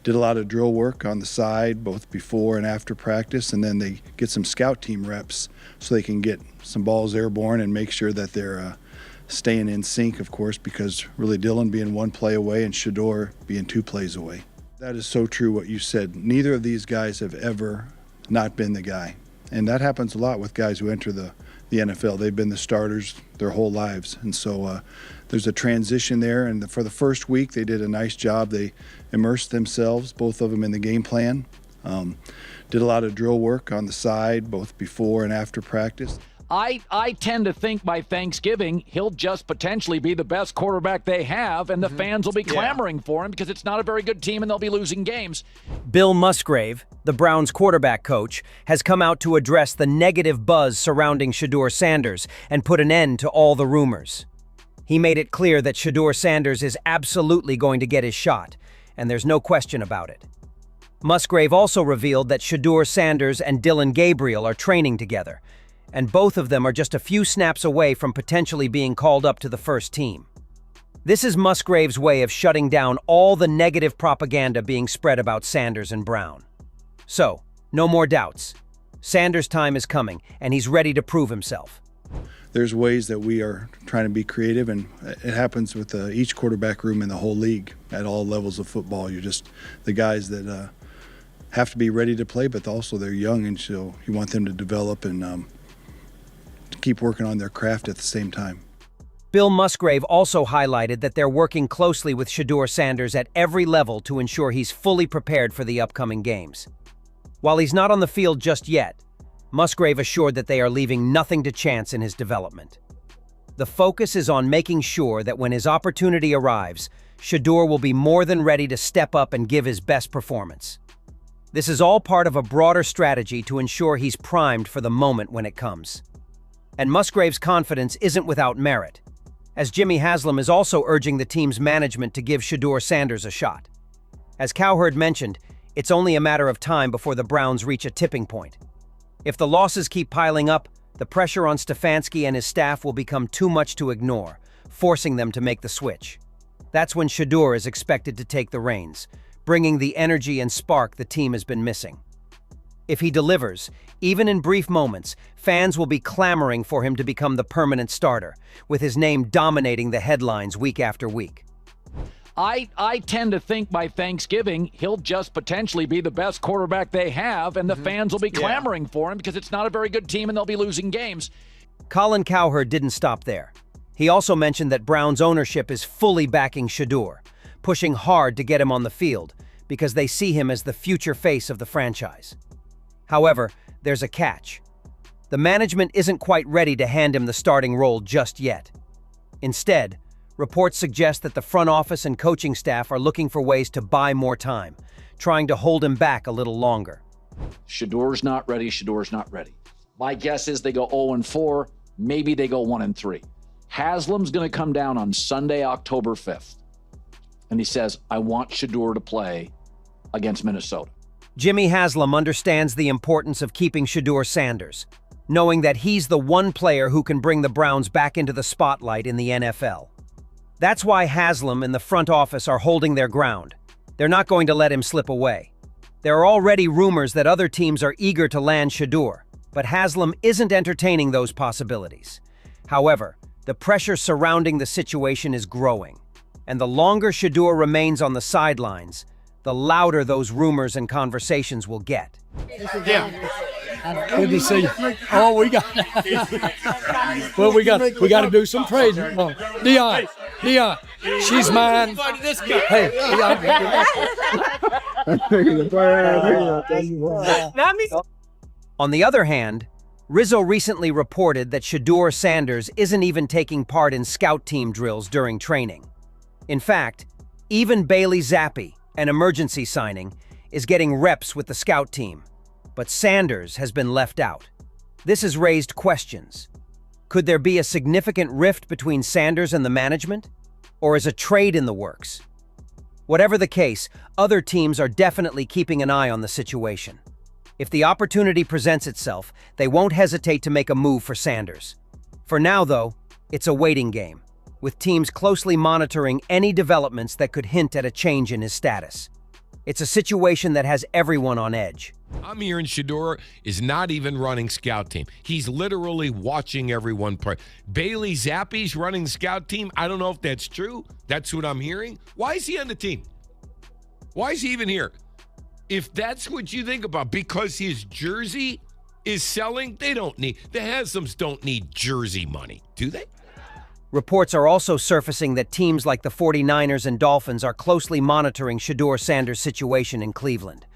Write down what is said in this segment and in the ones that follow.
Did a lot of drill work on the side, both before and after practice, and then they get some scout team reps so they can get some balls airborne and make sure that they're staying in sync, of course, because really Dylan being 1 play away and Shedeur being 2 plays away. That is so true what you said. Neither of these guys have ever not been the guy. And that happens a lot with guys who enter the NFL. They've been the starters their whole lives. And so there's a transition there. And for the first week, they did a nice job. They immersed themselves, both of them, in the game plan. Did a lot of drill work on the side, both before and after practice. I tend to think by Thanksgiving, he'll just potentially be the best quarterback they have, and the fans will be clamoring for him because it's not a very good team and they'll be losing games. Bill Musgrave, the Browns quarterback coach, has come out to address the negative buzz surrounding Shedeur Sanders and put an end to all the rumors. He made it clear that Shedeur Sanders is absolutely going to get his shot, and there's no question about it. Musgrave also revealed that Shedeur Sanders and Dillon Gabriel are training together, and both of them are just a few snaps away from potentially being called up to the first team. This is Musgrave's way of shutting down all the negative propaganda being spread about Sanders and Brown. So, no more doubts. Sanders' time is coming, and he's ready to prove himself. There's ways that we are trying to be creative, and it happens with each quarterback room in the whole league at all levels of football. You're just the guys that have to be ready to play, but also they're young, and so you want them to develop and keep working on their craft at the same time. Bill Musgrave also highlighted that they're working closely with Shedeur Sanders at every level to ensure he's fully prepared for the upcoming games. While he's not on the field just yet, Musgrave assured that they are leaving nothing to chance in his development. The focus is on making sure that when his opportunity arrives, Shedeur will be more than ready to step up and give his best performance. This is all part of a broader strategy to ensure he's primed for the moment when it comes. And Musgrave's confidence isn't without merit, as Jimmy Haslam is also urging the team's management to give Shedeur Sanders a shot. As Cowherd mentioned, it's only a matter of time before the Browns reach a tipping point. If the losses keep piling up, the pressure on Stefanski and his staff will become too much to ignore, forcing them to make the switch. That's when Shedeur is expected to take the reins, bringing the energy and spark the team has been missing. If he delivers, even in brief moments, fans will be clamoring for him to become the permanent starter, with his name dominating the headlines week after week. I tend to think by Thanksgiving, he'll just potentially be the best quarterback they have, and the fans will be clamoring for him because it's not a very good team and they'll be losing games. Colin Cowherd didn't stop there. He also mentioned that Brown's ownership is fully backing Shedeur, pushing hard to get him on the field because they see him as the future face of the franchise. However, there's a catch. The management isn't quite ready to hand him the starting role just yet. Instead, reports suggest that the front office and coaching staff are looking for ways to buy more time, trying to hold him back a little longer. Shedeur's not ready. Shedeur's not ready. My guess is they go 0-4, maybe they go 1-3. Haslam's going to come down on Sunday, October 5th, and he says, I want Shedeur to play against Minnesota. Jimmy Haslam understands the importance of keeping Shedeur Sanders, knowing that he's the one player who can bring the Browns back into the spotlight in the NFL. That's why Haslam and the front office are holding their ground. They're not going to let him slip away. There are already rumors that other teams are eager to land Shedeur, but Haslam isn't entertaining those possibilities. However, the pressure surrounding the situation is growing, and the longer Shedeur remains on the sidelines, the louder those rumors and conversations will get. Yeah. Good to see you. Oh, we got. Well, we got to do some trading. Oh, Dion, she's mine. Hey, On the other hand, Rizzo recently reported that Shedeur Sanders isn't even taking part in scout team drills during training. In fact, even Bailey Zappi, an emergency signing, is getting reps with the scout team, but Sanders has been left out. This has raised questions. Could there be a significant rift between Sanders and the management? Or is a trade in the works? Whatever the case, other teams are definitely keeping an eye on the situation. If the opportunity presents itself, they won't hesitate to make a move for Sanders. For now, though, it's a waiting game, with teams closely monitoring any developments that could hint at a change in his status. It's a situation that has everyone on edge. I'm hearing Shedeur is not even running scout team. He's literally watching everyone play. Bailey Zappi's running scout team. I don't know if that's true. That's what I'm hearing. Why is he on the team? Why is he even here? If that's what you think about, because his jersey is selling, the Haslams don't need jersey money, do they? Reports are also surfacing that teams like the 49ers and Dolphins are closely monitoring Shedeur Sanders' situation in Cleveland.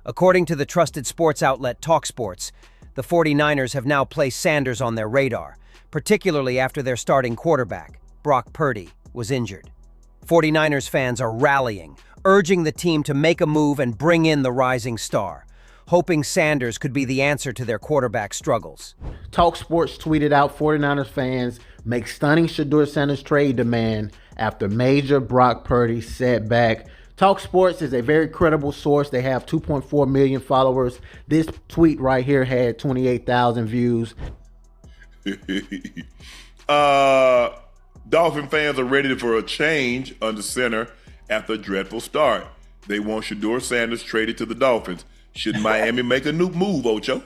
According to the trusted sports outlet TalkSports, the 49ers have now placed Sanders on their radar, particularly after their starting quarterback, Brock Purdy, was injured. 49ers fans are rallying, urging the team to make a move and bring in the rising star, hoping Sanders could be the answer to their quarterback struggles. TalkSports tweeted out 49ers fans make stunning Shedeur Sanders trade demand after major Brock Purdy setback. TalkSports is a very credible source. They have 2.4 million followers. This tweet right here had 28,000 views. Dolphin fans are ready for a change under center after a dreadful start. They want Shedeur Sanders traded to the Dolphins. Should Miami make a new move, Ocho?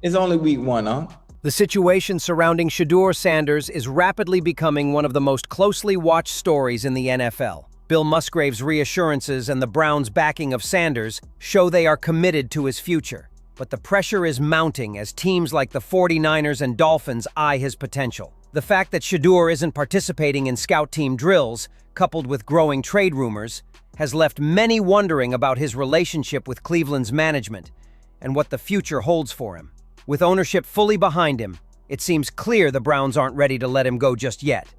It's only week 1, huh? The situation surrounding Shedeur Sanders is rapidly becoming one of the most closely watched stories in the NFL. Bill Musgrave's reassurances and the Browns' backing of Sanders show they are committed to his future. But the pressure is mounting as teams like the 49ers and Dolphins eye his potential. The fact that Shedeur isn't participating in scout team drills, coupled with growing trade rumors, has left many wondering about his relationship with Cleveland's management and what the future holds for him. With ownership fully behind him, it seems clear the Browns aren't ready to let him go just yet.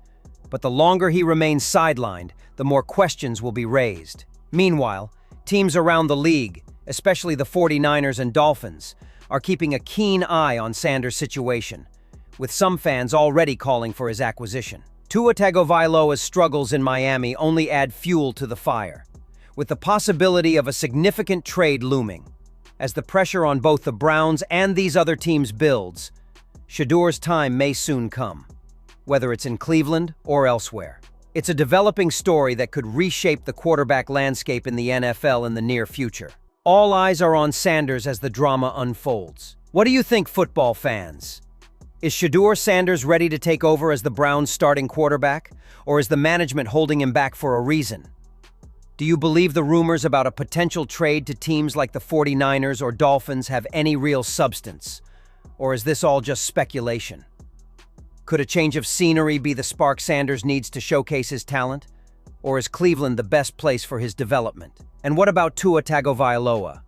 But the longer he remains sidelined, the more questions will be raised. Meanwhile, teams around the league, especially the 49ers and Dolphins, are keeping a keen eye on Sanders' situation, with some fans already calling for his acquisition. Tua Tagovailoa's struggles in Miami only add fuel to the fire, with the possibility of a significant trade looming. As the pressure on both the Browns and these other teams builds, Shedeur's time may soon come, whether it's in Cleveland or elsewhere. It's a developing story that could reshape the quarterback landscape in the NFL in the near future. All eyes are on Sanders as the drama unfolds. What do you think, football fans? Is Shedeur Sanders ready to take over as the Browns' starting quarterback, or is the management holding him back for a reason? Do you believe the rumors about a potential trade to teams like the 49ers or Dolphins have any real substance, or is this all just speculation? Could a change of scenery be the spark Sanders needs to showcase his talent, or is Cleveland the best place for his development? And what about Tua Tagovailoa?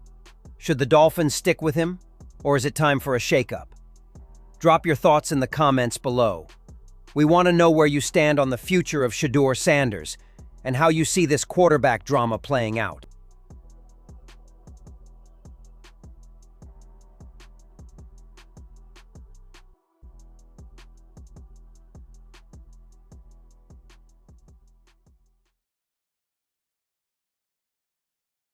Should the Dolphins stick with him, or is it time for a shakeup? Drop your thoughts in the comments below. We want to know where you stand on the future of Shedeur Sanders and how you see this quarterback drama playing out.